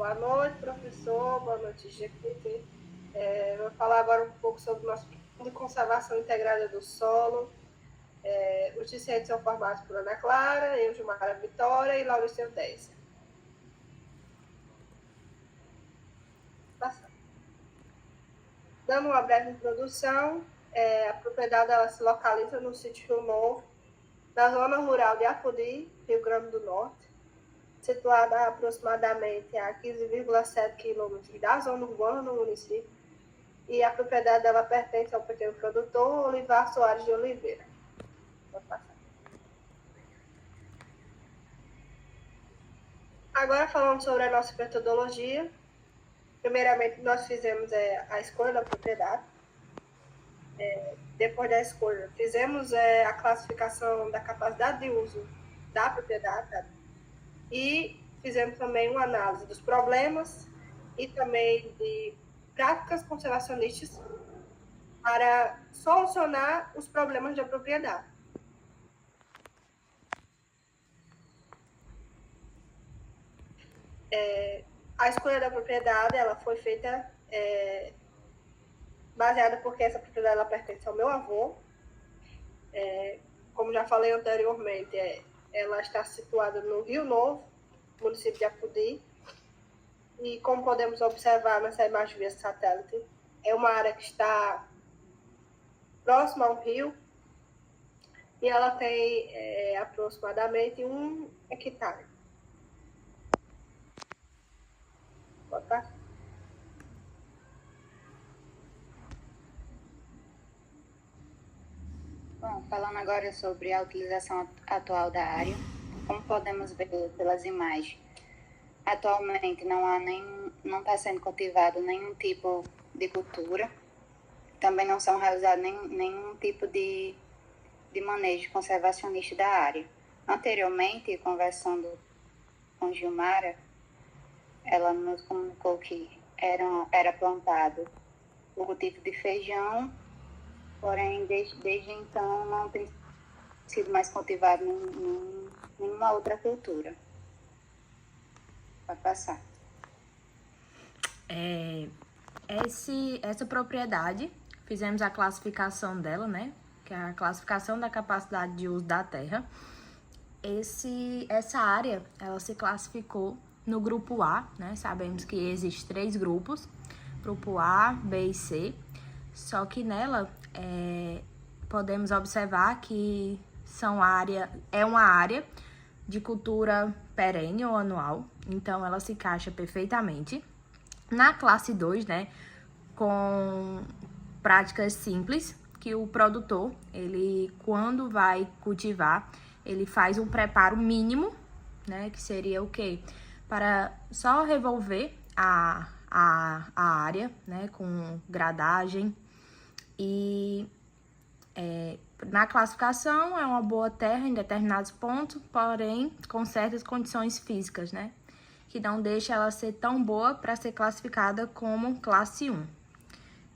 Boa noite, professor. Boa noite, GPT. Vou falar agora um pouco sobre o nosso plano de conservação integrada do solo. Os discentes são formados por Ana Clara, eu, Gilmara Vitória e Laurista Eudécia. Dando uma breve introdução, a propriedade ela se localiza no sítio Rio Novo, na zona rural de Apodi, Rio Grande do Norte, situada aproximadamente a 15,7 quilômetros da zona urbana do município, e a propriedade dela pertence ao pequeno produtor Olivar Soares de Oliveira. Pode passar. Agora falando sobre a nossa metodologia, primeiramente nós fizemos a escolha da propriedade. Depois da escolha, fizemos a classificação da capacidade de uso da propriedade e fizemos também uma análise dos problemas e também de práticas conservacionistas para solucionar os problemas da propriedade. A escolha da propriedade ela foi feita baseada porque essa propriedade ela pertence ao meu avô. Como já falei anteriormente, ela está situada no Rio Novo, município de Apodi. E como podemos observar nessa imagem via satélite, é uma área que está próxima ao rio e ela tem aproximadamente 1 hectare. Pode passar. Bom, falando agora sobre a utilização atual da área, como podemos ver pelas imagens, atualmente não está sendo cultivado nenhum tipo de cultura, também não são realizados nenhum tipo de manejo conservacionista da área. Anteriormente, conversando com Gilmara, ela nos comunicou que era plantado o cultivo de feijão, porém desde então não tem sido mais cultivado nenhuma outra cultura. Pode passar. Essa propriedade, fizemos a classificação dela, né? Que é a classificação da capacidade de uso da terra. Essa área, ela se classificou no grupo A, né? Sabemos que existem 3 grupos, grupo A, B e C. Só que nela, podemos observar que é uma área de cultura perene ou anual, então ela se encaixa perfeitamente. Na classe 2, né, com práticas simples, que o produtor, ele quando vai cultivar, ele faz um preparo mínimo, né, que seria o quê? Para só revolver a área, né, com gradagem e na classificação é uma boa terra em determinados pontos, porém com certas condições físicas, né? Que não deixa ela ser tão boa para ser classificada como classe 1.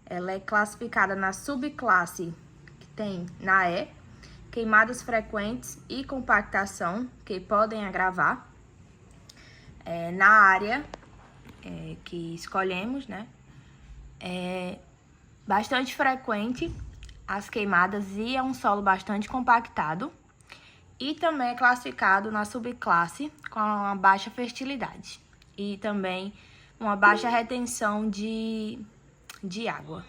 Ela é classificada na subclasse que tem na E, queimadas frequentes e compactação, que podem agravar. Na área que escolhemos, né? É bastante frequente as queimadas e é um solo bastante compactado. E também é classificado na subclasse com uma baixa fertilidade e também uma baixa retenção de água.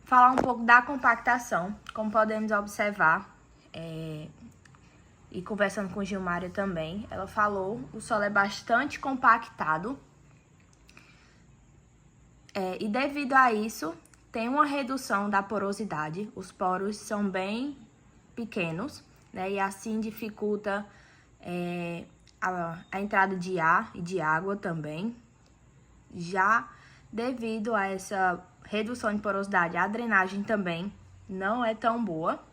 Falar um pouco da compactação, como podemos observar, e conversando com Gilmária também, ela falou, o solo é bastante compactado e devido a isso tem uma redução da porosidade, os poros são bem pequenos, né, e assim dificulta a entrada de ar e de água também. Já devido a essa redução de porosidade, a drenagem também não é tão boa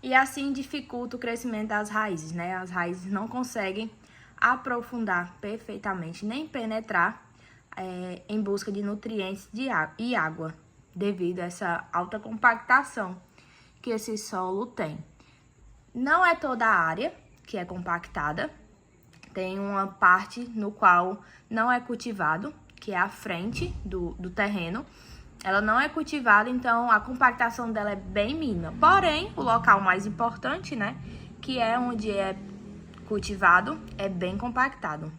e assim dificulta o crescimento das raízes, né? As raízes não conseguem aprofundar perfeitamente nem penetrar em busca de nutrientes e água devido a essa alta compactação que esse solo tem. Não é toda a área que é compactada, tem uma parte no qual não é cultivado, que é a frente do terreno. Ela não é cultivada, então a compactação dela é bem mínima. Porém, o local mais importante, né, que é onde é cultivado, é bem compactado.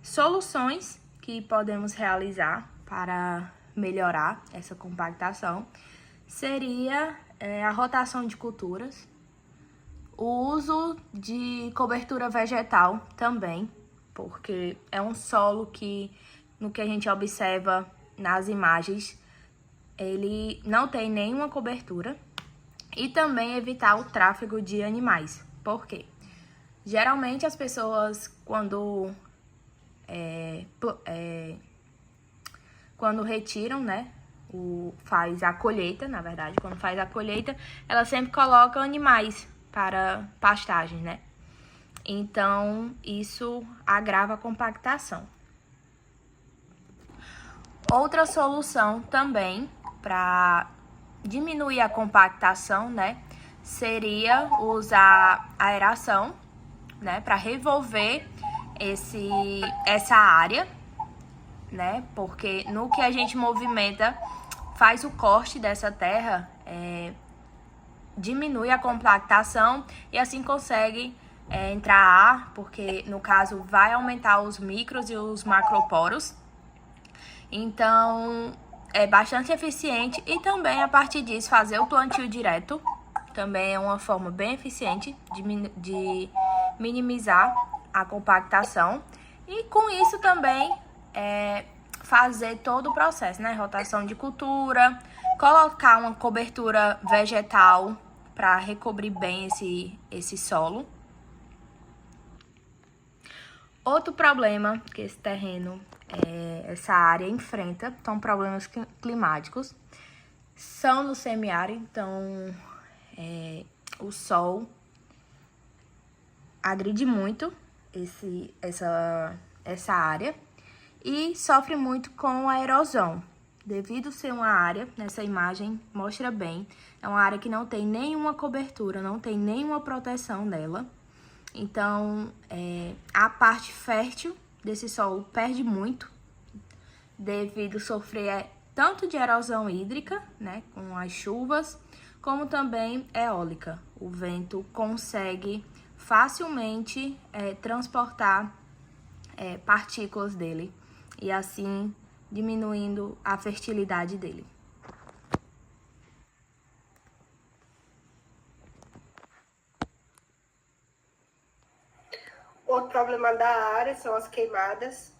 Soluções que podemos realizar para melhorar essa compactação seria a rotação de culturas, o uso de cobertura vegetal também, porque é um solo que, no que a gente observa nas imagens, ele não tem nenhuma cobertura. E também evitar o tráfego de animais. Por quê? Geralmente as pessoas, quando retiram, né, faz a colheita, na verdade, quando faz a colheita, ela sempre coloca animais para pastagem, né? Então, isso agrava a compactação. Outra solução também para diminuir a compactação, né, seria usar aeração, né, para revolver essa área, né, porque no que a gente movimenta, faz o corte dessa terra, diminui a compactação e assim consegue entrar ar, porque no caso vai aumentar os micros e os macroporos. Então, é bastante eficiente e também, a partir disso, fazer o plantio direto também é uma forma bem eficiente de minimizar a compactação. E com isso também, fazer todo o processo, né? Rotação de cultura, colocar uma cobertura vegetal para recobrir bem esse solo. Outro problema que esse terreno, essa área enfrenta, são problemas climáticos. São no semiárido, então o sol agride muito essa área e sofre muito com a erosão. Devido ser uma área, nessa imagem mostra bem, é uma área que não tem nenhuma cobertura, não tem nenhuma proteção nela. Então, a parte fértil desse solo perde muito, devido a sofrer tanto de erosão hídrica, né, com as chuvas, como também eólica. O vento consegue facilmente transportar partículas dele e assim diminuindo a fertilidade dele. Outro problema da área são as queimadas,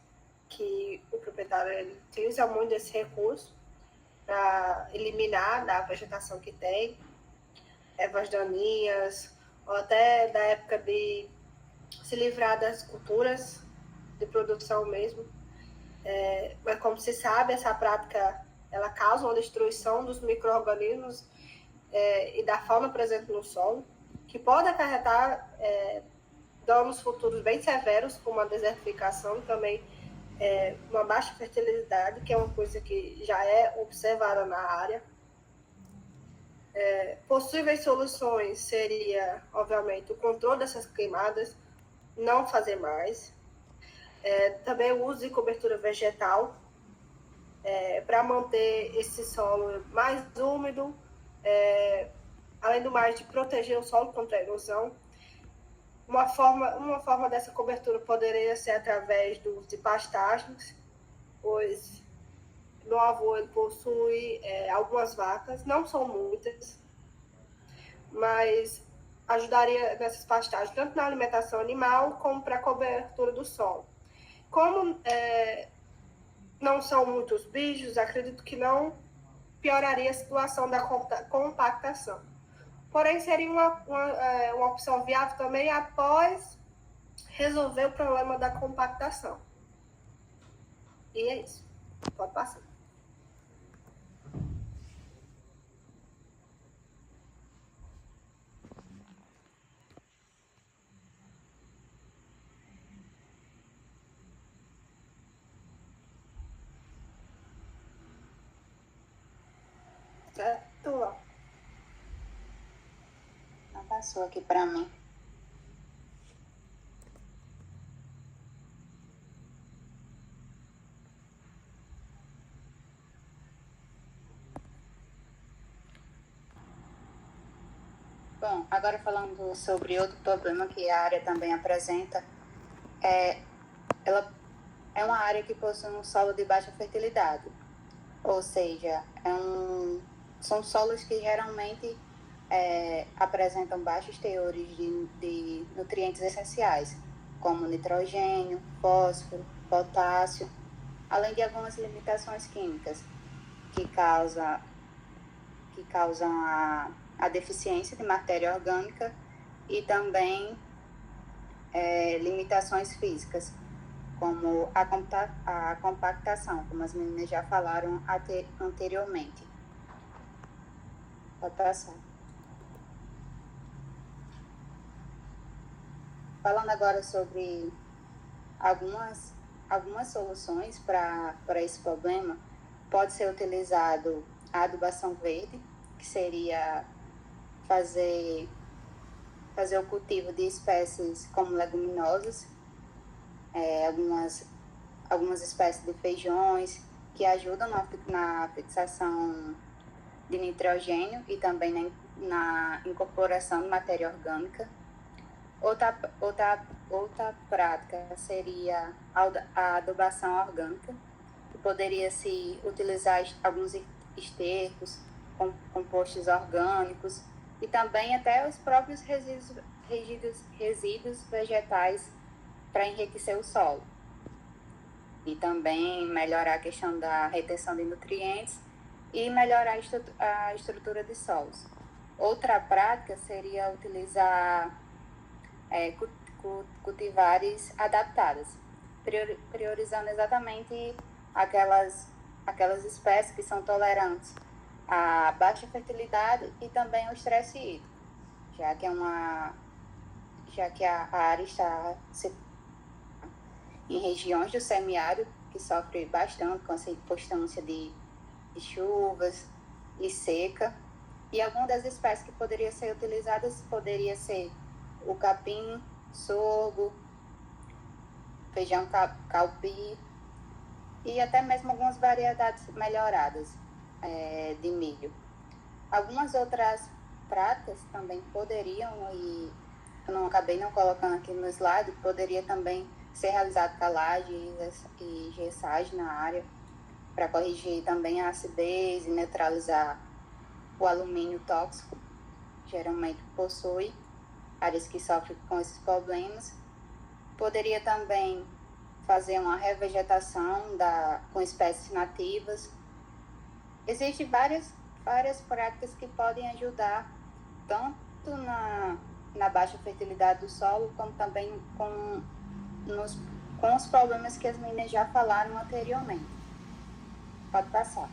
que o proprietário ele utiliza muito esse recurso para eliminar da vegetação que tem, ervas daninhas, ou até da época de se livrar das culturas de produção mesmo. Mas como se sabe, essa prática ela causa uma destruição dos micro-organismos e da fauna presente no solo, que pode acarretar danos futuros bem severos, como a desertificação e também uma baixa fertilidade, que é uma coisa que já é observada na área. Possíveis soluções seria, obviamente, o controle dessas queimadas, não fazer mais. Também o uso de cobertura vegetal para manter esse solo mais úmido, além do mais de proteger o solo contra a erosão. Uma forma dessa cobertura poderia ser através do uso de pastagens, pois meu avô ele possui algumas vacas, não são muitas, mas ajudaria nessas pastagens, tanto na alimentação animal como para a cobertura do solo. Como não são muitos bichos, acredito que não pioraria a situação da compactação. Porém, seria uma opção viável também após resolver o problema da compactação. E é isso. Pode passar. Certo, ó. Não passou aqui para mim. Bom, agora falando sobre outro problema que a área também apresenta, ela é uma área que possui um solo de baixa fertilidade, ou seja, são solos que geralmente apresentam baixos teores de nutrientes essenciais, como nitrogênio, fósforo, potássio, além de algumas limitações químicas que causam a deficiência de matéria orgânica e também limitações físicas, como a compactação, como as meninas já falaram anteriormente. Pode passar. Falando agora sobre algumas soluções para esse problema, pode ser utilizado a adubação verde, que seria fazer o cultivo de espécies como leguminosas, algumas espécies de feijões, que ajudam na fixação de nitrogênio e também na incorporação de matéria orgânica. Outra prática seria a adubação orgânica, que poderia se utilizar alguns estercos, compostos orgânicos e também até os próprios resíduos vegetais para enriquecer o solo. E também melhorar a questão da retenção de nutrientes e melhorar a estrutura de solos. Outra prática seria utilizar cultivares adaptadas, priorizando exatamente aquelas espécies que são tolerantes à baixa fertilidade e também ao estresse hídrico, já que a área está em regiões do semiárido que sofre bastante com essa inconstância de chuvas e seca. E algumas das espécies que poderiam ser utilizadas poderia ser o capim, sorgo, feijão calpi e até mesmo algumas variedades melhoradas de milho. Algumas outras práticas também poderiam, e eu não acabei não colocando aqui no slide, poderia também ser realizado calagem e gessagem na área para corrigir também a acidez e neutralizar o alumínio tóxico, geralmente possui áreas que sofrem com esses problemas. Poderia também fazer uma revegetação com espécies nativas. Existem várias práticas que podem ajudar tanto na baixa fertilidade do solo, como também com os problemas que as meninas já falaram anteriormente. Pode passar.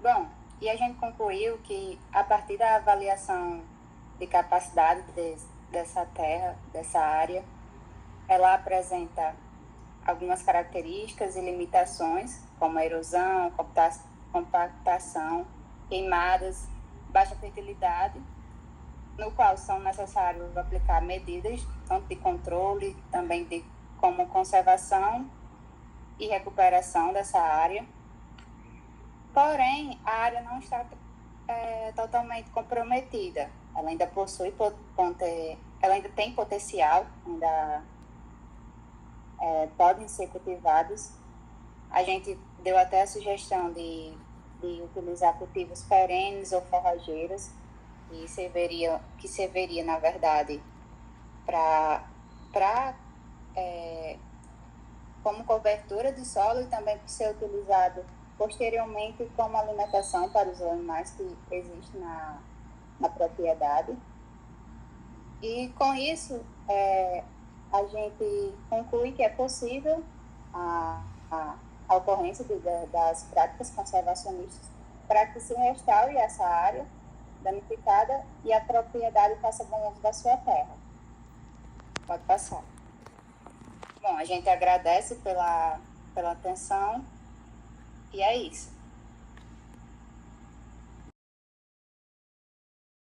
Bom, e a gente concluiu que, a partir da avaliação de capacidade dessa terra, dessa área, ela apresenta algumas características e limitações, como a erosão, compactação, queimadas, baixa fertilidade, no qual são necessários aplicar medidas tanto de controle, também de como conservação e recuperação dessa área. Porém, a área não está totalmente comprometida. Ela ainda possui, ela ainda tem potencial, ainda podem ser cultivados. A gente deu até a sugestão de utilizar cultivos perenes ou forrageiras, que serviria, na verdade, como cobertura de solo e também para ser utilizado posteriormente como alimentação para os animais que existem na propriedade. E com isso, a gente conclui que é possível a ocorrência das práticas conservacionistas para que se restaure essa área danificada e a propriedade faça bom uso da sua terra. Pode passar. Bom, a gente agradece pela atenção e é isso.